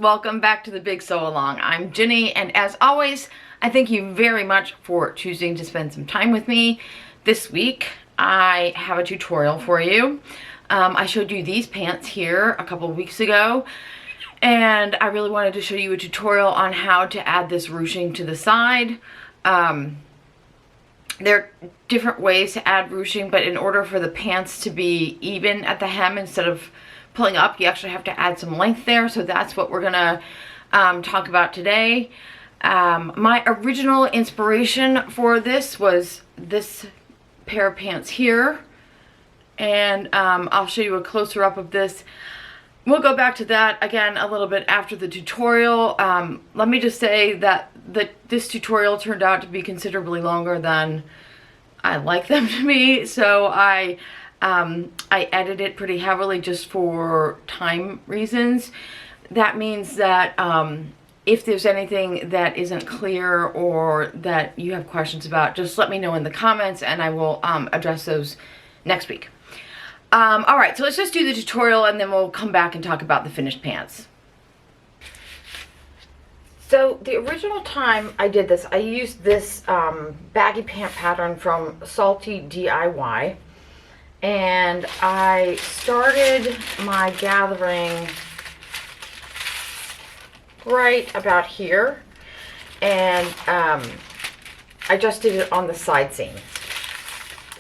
welcome back to the Big Sew Along. I'm Ginny, and as always, I thank you very much for choosing to spend some time with me. This week, I have a tutorial for you. I showed you these pants here a couple of weeks ago, and I really wanted to show you a tutorial on how to add this ruching to the side. There are different ways to add ruching, but in order for the pants to be even at the hem instead of pulling up, you actually have to add some length there. So that's what we're gonna talk about today. My original inspiration for this was this pair of pants here, and I'll show you a closer up of this. We'll go back to that again a little bit after the tutorial. Let me just say that this tutorial turned out to be considerably longer than I like them to be, so I edited it pretty heavily just for time reasons. That means that if there's anything that isn't clear or that you have questions about, just let me know in the comments and I will address those next week. Alright, so let's just do the tutorial and then we'll come back and talk about the finished pants. So the original time I did this, I used this baggy pant pattern from Salty DIY, and I started my gathering right about here, and I just did it on the side seam.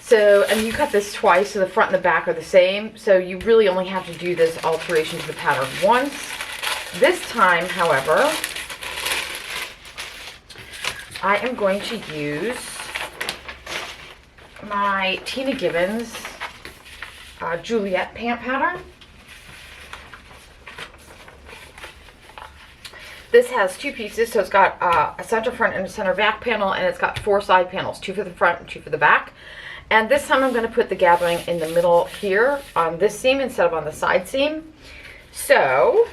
So, and you cut this twice, so the front and the back are the same, so you really only have to do this alteration to the pattern once. This time, however, I am going to use my Tina Givens Juliette pant pattern. This has two pieces, so it's got a center front and a center back panel, and it's got 4 side panels, 2 for the front and 2 for the back. And this time I'm going to put the gathering in the middle here on this seam instead of on the side seam. So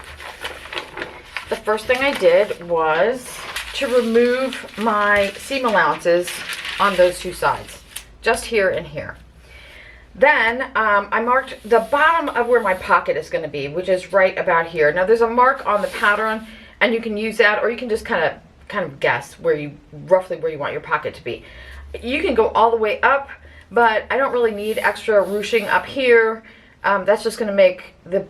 the first thing I did was to remove my seam allowances on those 2 sides, just here and here. Then I marked the bottom of where my pocket is going to be, which is right about here. Now there's a mark on the pattern, and you can use that, or you can just kind of guess roughly where you want your pocket to be. You can go all the way up, but I don't really need extra ruching up here. That's just going to make the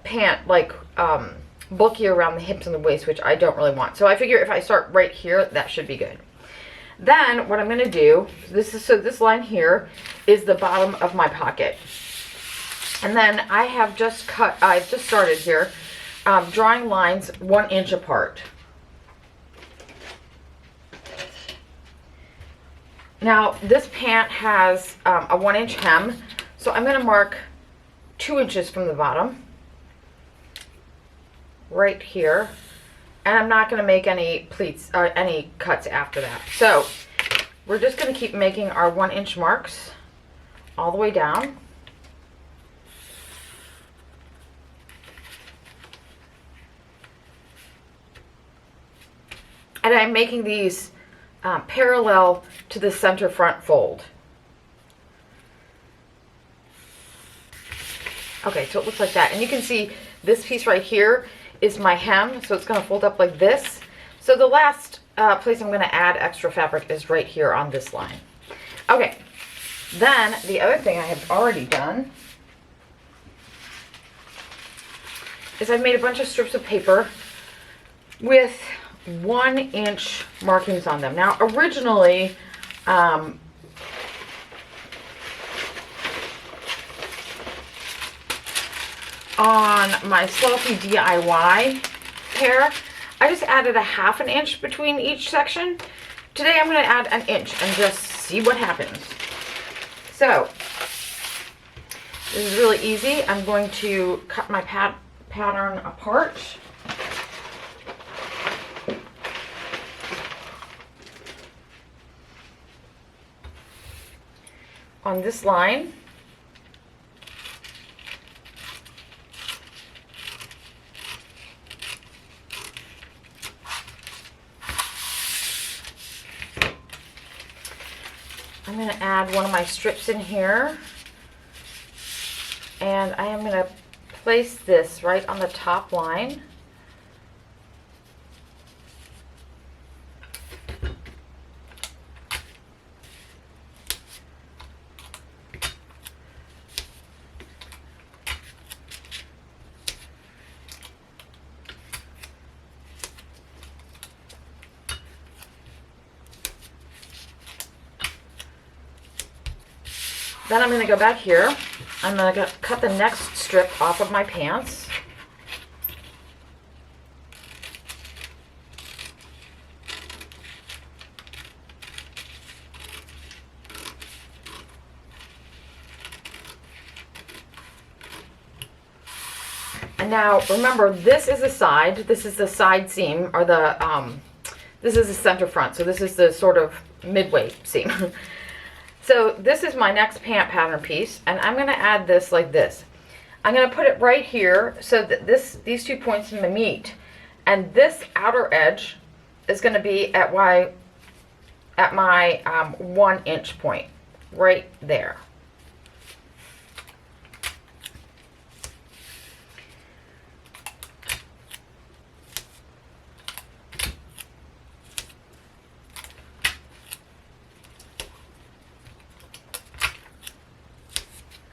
pant like bulkier around the hips and the waist, which I don't really want. So I figure if I start right here, that should be good. Then what I'm going to do, this line here is the bottom of my pocket. And then I've just started here drawing lines 1 inch apart. Now this pant has a 1 inch hem, so I'm going to mark 2 inches from the bottom right here, and I'm not going to make any pleats any cuts after that. So we're just going to keep making our 1 inch marks all the way down. And I'm making these parallel to the center front fold. Okay, so it looks like that. And you can see this piece right here is my hem, so it's going to fold up like this. So the last place I'm going to add extra fabric is right here on this line. Okay, then the other thing I have already done is I've made a bunch of strips of paper with 1 inch markings on them. Now originally on my Salty DIY pair, I just added a 1/2 inch between each section. Today I'm going to add 1 inch and just see what happens. So this is really easy. I'm going to cut my pattern apart. On this line, I'm going to add one of my strips in here, and I am going to place this right on the top line Then I'm going to go back here. I'm going to cut the next strip off of my pants. And now remember, this is a side. This is the side seam, or this is the center front. So this is the sort of midway seam. So this is my next pant pattern piece, and I'm going to add this like this. I'm going to put it right here so that these 2 points meet, and this outer edge is going to be at my 1 inch point right there.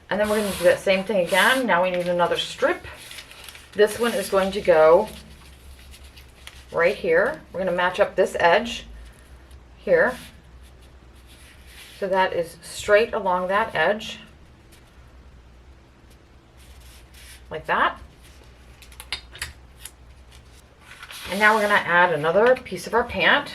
And then we're going to do that same thing again. Now we need another strip. This one is going to go right here. We're going to match up this edge here. So that is straight along that edge. Like that. And now we're going to add another piece of our pant.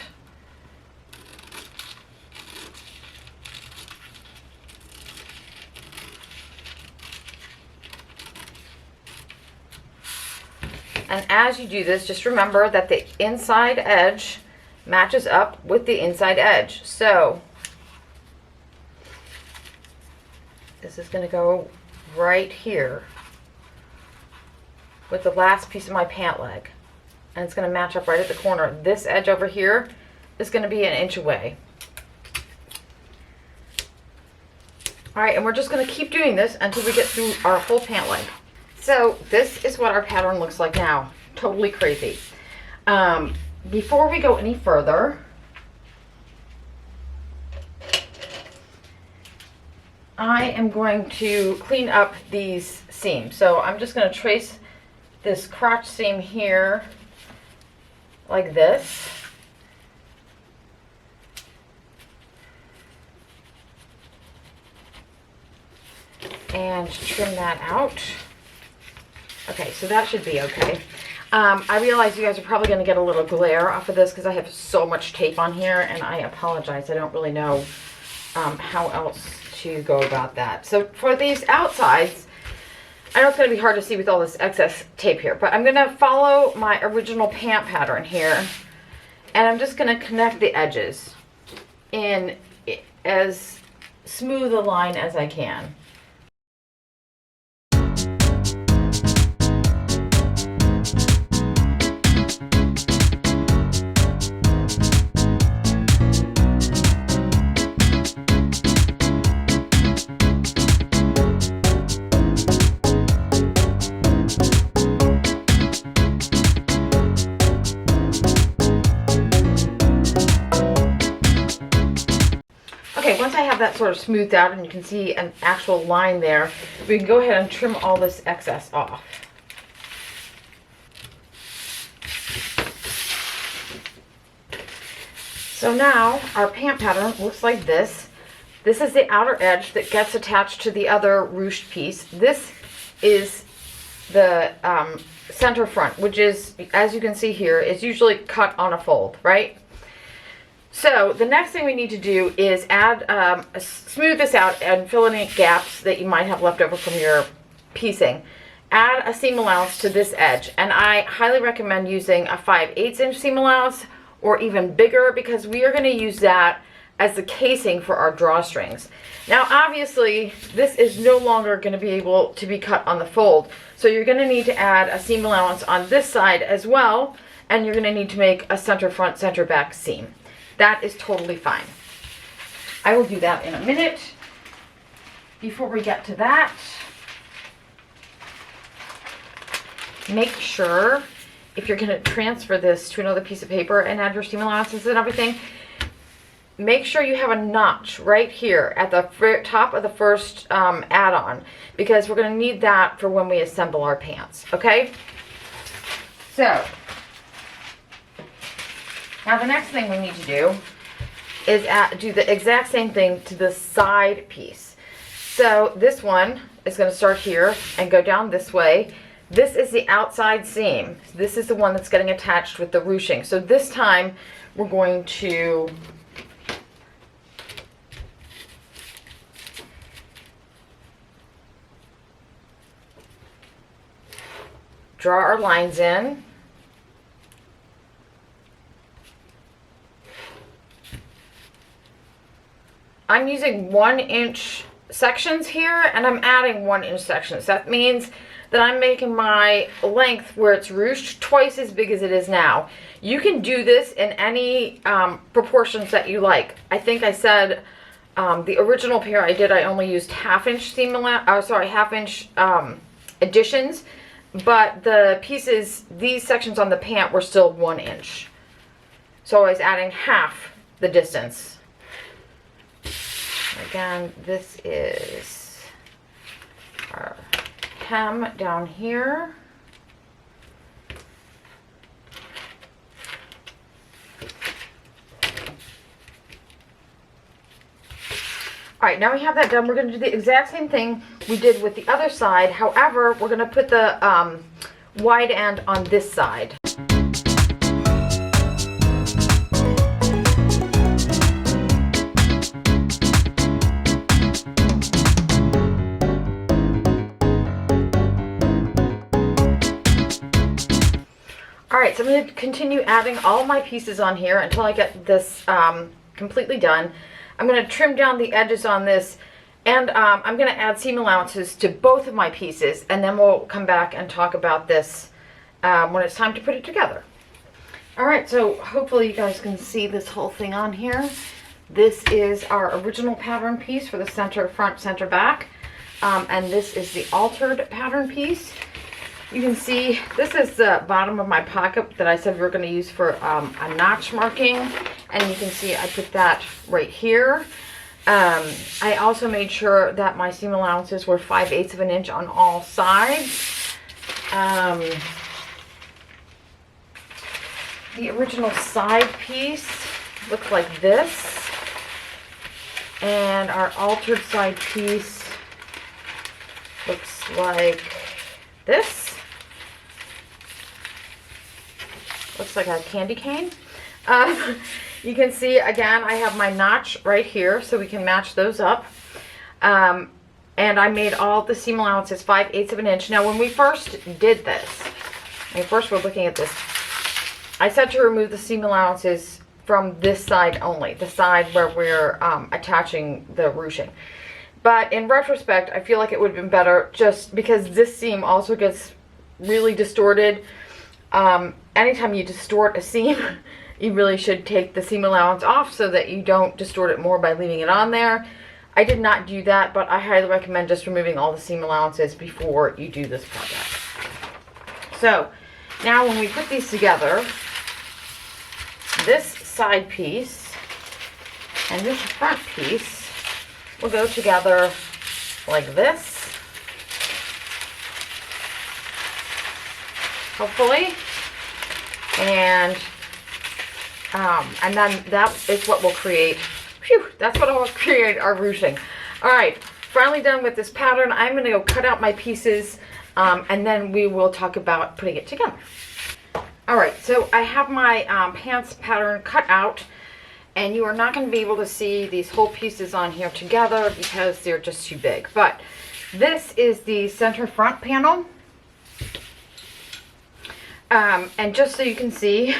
And as you do this, just remember that the inside edge matches up with the inside edge. So this is going to go right here with the last piece of my pant leg. And it's going to match up right at the corner. This edge over here is going to be 1 inch away. All right, and we're just going to keep doing this until we get through our whole pant leg. So this is what our pattern looks like now. Totally crazy. Before we go any further, I am going to clean up these seams. So I'm just going to trace this crotch seam here like this. And trim that out. Okay, so that should be okay. I realize you guys are probably going to get a little glare off of this because I have so much tape on here, and I apologize. I don't really know how else to go about that. So for these outsides, I know it's going to be hard to see with all this excess tape here, but I'm going to follow my original pant pattern here, and I'm just going to connect the edges in as smooth a line as I can. Once I have that sort of smoothed out and you can see an actual line there, we can go ahead and trim all this excess off. So now our pant pattern looks like this. This is the outer edge that gets attached to the other ruched piece. This is the center front, which is, as you can see here, is usually cut on a fold, right? So the next thing we need to do is add, smooth this out and fill in any gaps that you might have left over from your piecing. Add a seam allowance to this edge, and I highly recommend using a 5/8 inch seam allowance or even bigger, because we are going to use that as the casing for our drawstrings. Now obviously this is no longer going to be able to be cut on the fold, so you're going to need to add a seam allowance on this side as well, and you're going to need to make a center front, center back seam. That is totally fine. I will do that in a minute. Before we get to that, make sure, if you're going to transfer this to another piece of paper and add your seam allowances and everything, make sure you have a notch right here at the top of the first add-on, because we're going to need that for when we assemble our pants, okay? So now the next thing we need to do is do the exact same thing to the side piece. So this one is going to start here and go down this way. This is the outside seam. This is the one that's getting attached with the ruching. So this time we're going to draw our lines in. I'm using 1-inch sections here, and I'm adding 1-inch sections. That means that I'm making my length where it's ruched twice as big as it is now. You can do this in any proportions that you like. I think I said the original pair I did, I only used half-inch seam half-inch additions, but the pieces, these sections on the pant were still 1 inch. So I was adding half the distance. Again, this is our hem down here. All right, now we have that done. We're going to do the exact same thing we did with the other side. However, we're going to put the wide end on this side. All right, so I'm going to continue adding all my pieces on here until I get this completely done. I'm going to trim down the edges on this, and I'm going to add seam allowances to both of my pieces, and then we'll come back and talk about this when it's time to put it together. All right, so hopefully you guys can see this whole thing on here. This is our original pattern piece for the center front, center back, and this is the altered pattern piece. You can see this is the bottom of my pocket that I said we were going to use for a notch marking, and you can see I put that right here. I also made sure that my seam allowances were 5/8 of an inch on all sides. The original side piece looks like this, and our altered side piece looks like this. Looks like a candy cane. You can see, again, I have my notch right here, so we can match those up. And I made all the seam allowances 5/8 of an inch. Now, when we first did this, when we first were looking at this, I said to remove the seam allowances from this side only, the side where we're attaching the ruching. But in retrospect, I feel like it would have been better just because this seam also gets really distorted. Anytime you distort a seam, you really should take the seam allowance off so that you don't distort it more by leaving it on there. I did not do that, but I highly recommend just removing all the seam allowances before you do this project. So now when we put these together, this side piece and this front piece will go together like this, hopefully. And then that is what will create, that's what will create our ruching. All right, finally done with this pattern. I'm going to go cut out my pieces, and then we will talk about putting it together. All right, so I have my pants pattern cut out, and you are not going to be able to see these whole pieces on here together because they're just too big. But this is the center front panel. And just so you can see,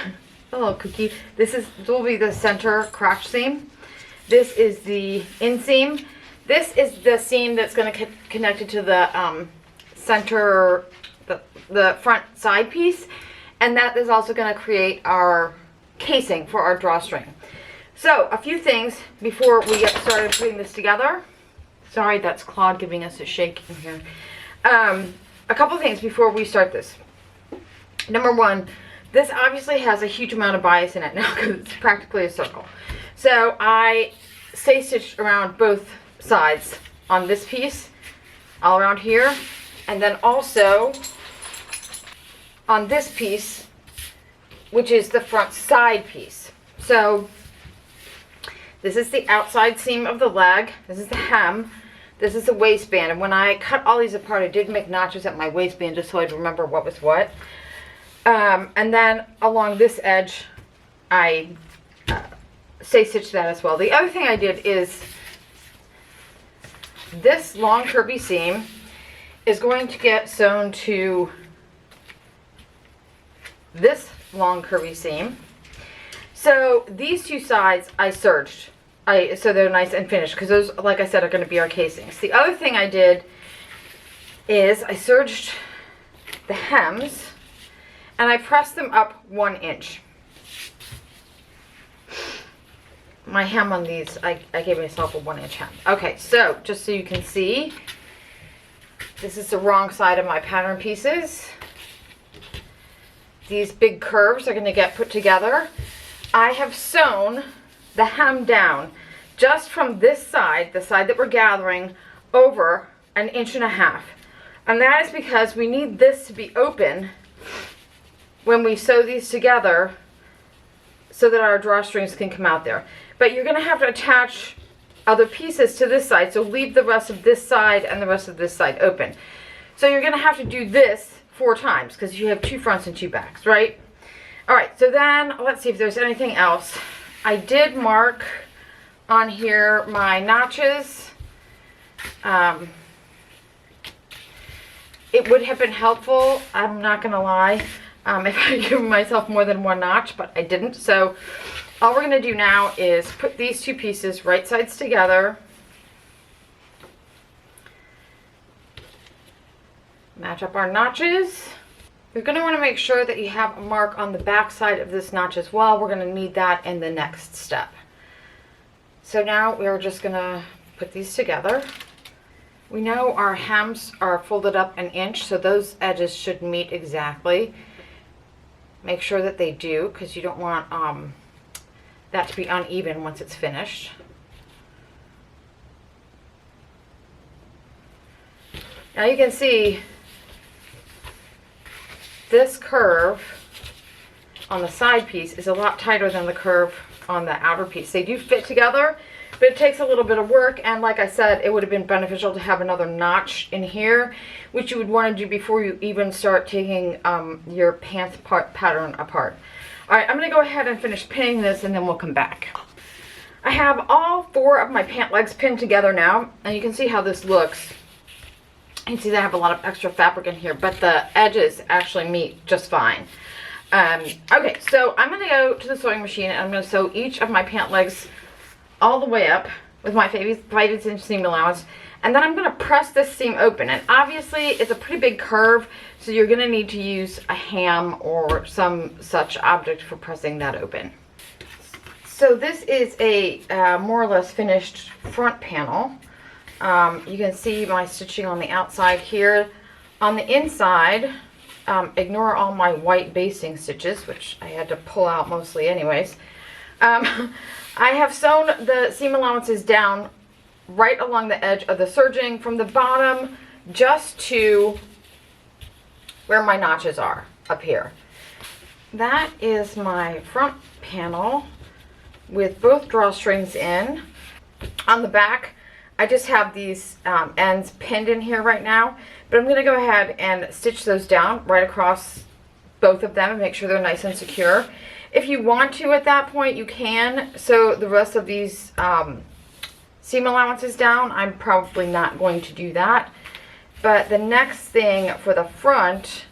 hello Cookie, this will be the center crotch seam. This is the inseam. This is the seam that's going to get connected to the center, the front side piece, and that is also going to create our casing for our drawstring. So a few things before we get started putting this together. Sorry, that's Claude giving us a shake in here. A couple things before we start this. Number one, this obviously has a huge amount of bias in it now because it's practically a circle. So I stay stitched around both sides on this piece, all around here, and then also on this piece, which is the front side piece. So this is the outside seam of the leg. This is the hem. This is the waistband, and when I cut all these apart, I did make notches at my waistband just so I'd remember what was what. And then along this edge, I stay stitched that as well. The other thing I did is this long curvy seam is going to get sewn to this long curvy seam. So these two sides I serged. So they're nice and finished, because those, like I said, are going to be our casings. The other thing I did is I serged the hems and I pressed them up 1 inch. My hem on these, I gave myself a 1 inch hem. Okay, so just so you can see, this is the wrong side of my pattern pieces. These big curves are going to get put together. I have sewn the hem down just from this side, the side that we're gathering, over 1.5 inches. And that is because we need this to be open when we sew these together so that our drawstrings can come out there. But you're going to have to attach other pieces to this side, so leave the rest of this side and the rest of this side open. So you're going to have to do this 4 times because you have 2 fronts and 2 backs, right? All right, so then let's see if there's anything else. I did mark on here my notches. It would have been helpful, I'm not gonna lie, if I had given myself more than 1 notch, but I didn't. So all we're gonna do now is put these 2 pieces right sides together, match up our notches. You're going to want to make sure that you have a mark on the back side of this notch as well. We're going to need that in the next step. So now we're just going to put these together. We know our hems are folded up 1 inch, so those edges should meet exactly. Make sure that they do, because you don't want that to be uneven once it's finished. Now you can see this curve on the side piece is a lot tighter than the curve on the outer piece. They do fit together, but it takes a little bit of work, and like I said, it would have been beneficial to have another notch in here, which you would want to do before you even start taking your pants pattern apart. All right, I'm going to go ahead and finish pinning this, and then we'll come back. I have all 4 of my pant legs pinned together now, and you can see how this looks. You can see that I have a lot of extra fabric in here, but the edges actually meet just fine. Okay, so I'm going to go to the sewing machine, and I'm going to sew each of my pant legs all the way up with my 5/8" seam allowance, and then I'm going to press this seam open. And obviously it's a pretty big curve, so you're going to need to use a ham or some such object for pressing that open. So this is a more or less finished front panel. You can see my stitching on the outside here. On the inside, ignore all my white basting stitches, which I had to pull out mostly anyways. I have sewn the seam allowances down right along the edge of the serging from the bottom just to where my notches are up here. That is my front panel with both drawstrings in. On the back, I just have these ends pinned in here right now, but I'm going to go ahead and stitch those down right across both of them and make sure they're nice and secure. If you want to at that point, you can sew the rest of these seam allowances down. I'm probably not going to do that. But the next thing for the front,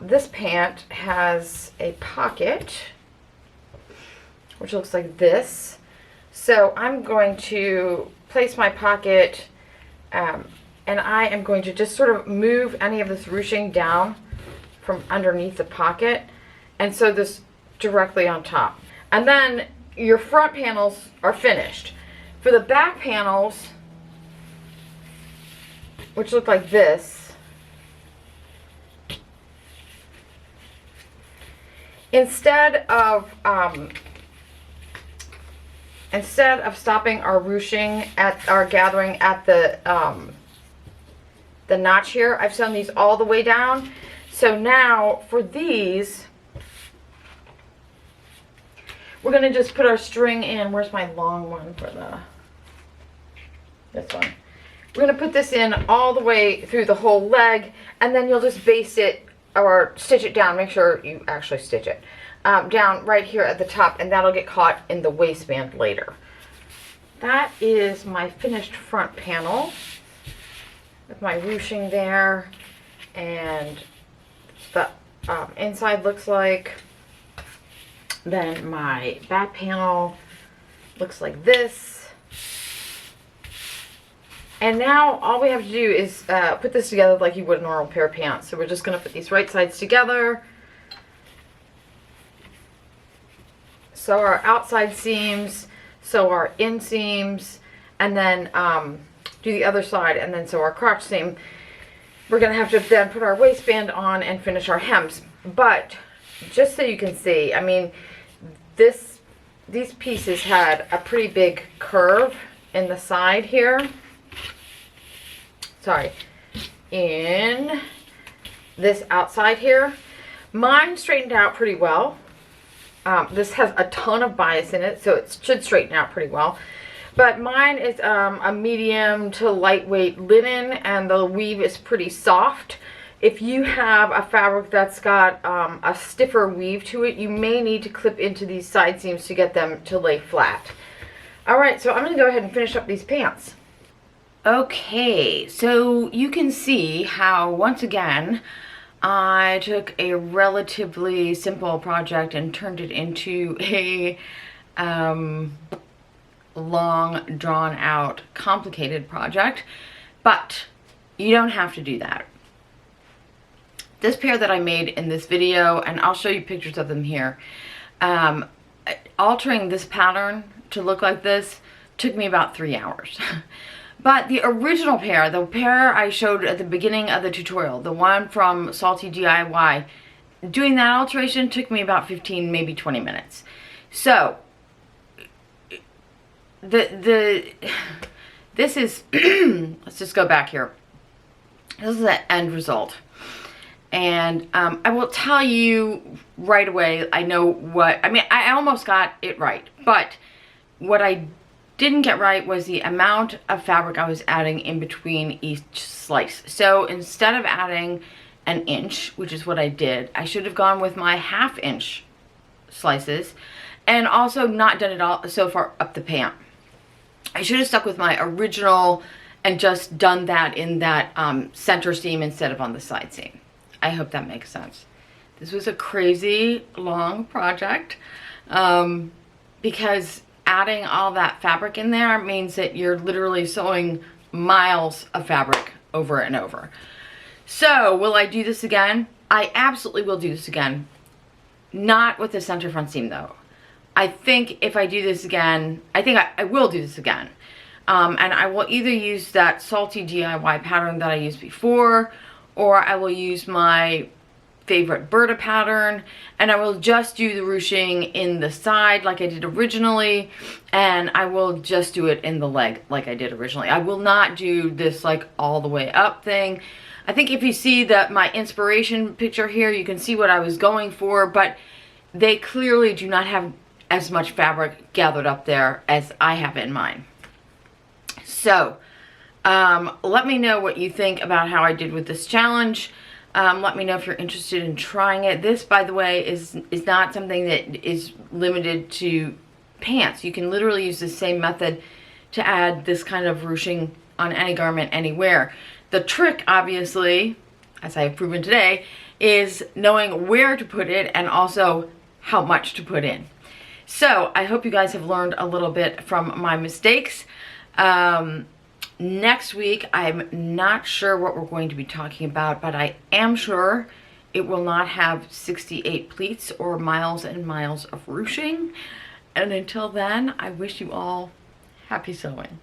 this pant has a pocket, which looks like this. So I'm going to place my pocket, and I am going to just sort of move any of this ruching down from underneath the pocket and sew this directly on top. And then your front panels are finished. For the back panels, which look like this, instead of stopping our ruching at our gathering at the notch here, I've sewn these all the way down. So now for these, we're going to just put our string in. Where's my long one for this one? We're going to put this in all the way through the whole leg, and then you'll just baste it or stitch it down. Make sure you actually stitch it down right here at the top, and that'll get caught in the waistband later. That is my finished front panel with my ruching there, and the inside looks like. Then my back panel looks like this. And now all we have to do is put this together like you would a normal pair of pants. So we're just going to put these right sides together. Sew our outside seams, sew our inseams, and then do the other side, and then sew our crotch seam. We're going to have to then put our waistband on and finish our hems. But just so you can see, I mean, these pieces had a pretty big curve in the side here. Sorry, in this outside here. Mine straightened out pretty well. This has a ton of bias in it, so it should straighten out pretty well. But mine is a medium to lightweight linen, and the weave is pretty soft. If you have a fabric that's got a stiffer weave to it, you may need to clip into these side seams to get them to lay flat. Alright, so I'm going to go ahead and finish up these pants. Okay, so you can see how, once again, I took a relatively simple project and turned it into a long, drawn-out, complicated project. But you don't have to do that. This pair that I made in this video, and I'll show you pictures of them here, altering this pattern to look like this took me about 3 hours. But the original pair, the pair I showed at the beginning of the tutorial, the one from Salty DIY, doing that alteration took me about 15, maybe 20 minutes. So, this is, let's just go back here. This is the end result. And I will tell you right away, I know what, I mean, I almost got it right. But what I didn't get right was the amount of fabric I was adding in between each slice. So instead of adding an inch, which is what I did, I should have gone with my 1/2 inch slices, and also not done it all so far up the pant. I should have stuck with my original and just done that in that center seam instead of on the side seam. I hope that makes sense. This was a crazy long project because adding all that fabric in there means that you're literally sewing miles of fabric over and over. So, will I do this again? I absolutely will do this again. Not with the center front seam though. I think if I do this again, I think I will do this again. And I will either use that Salty DIY pattern that I used before, or I will use my favorite Berta pattern, and I will just do the ruching in the side like I did originally, and I will just do it in the leg like I did originally. I will not do this like all the way up thing. I think if you see my inspiration picture here, you can see what I was going for, but they clearly do not have as much fabric gathered up there as I have in mine. So, let me know what you think about how I did with this challenge. Let me know if you're interested in trying it. This, by the way, is not something that is limited to pants. You can literally use the same method to add this kind of ruching on any garment anywhere. The trick, obviously, as I have proven today, is knowing where to put it and also how much to put in. So, I hope you guys have learned a little bit from my mistakes. Next week, I'm not sure what we're going to be talking about, but I am sure it will not have 68 pleats or miles and miles of ruching. And until then, I wish you all happy sewing.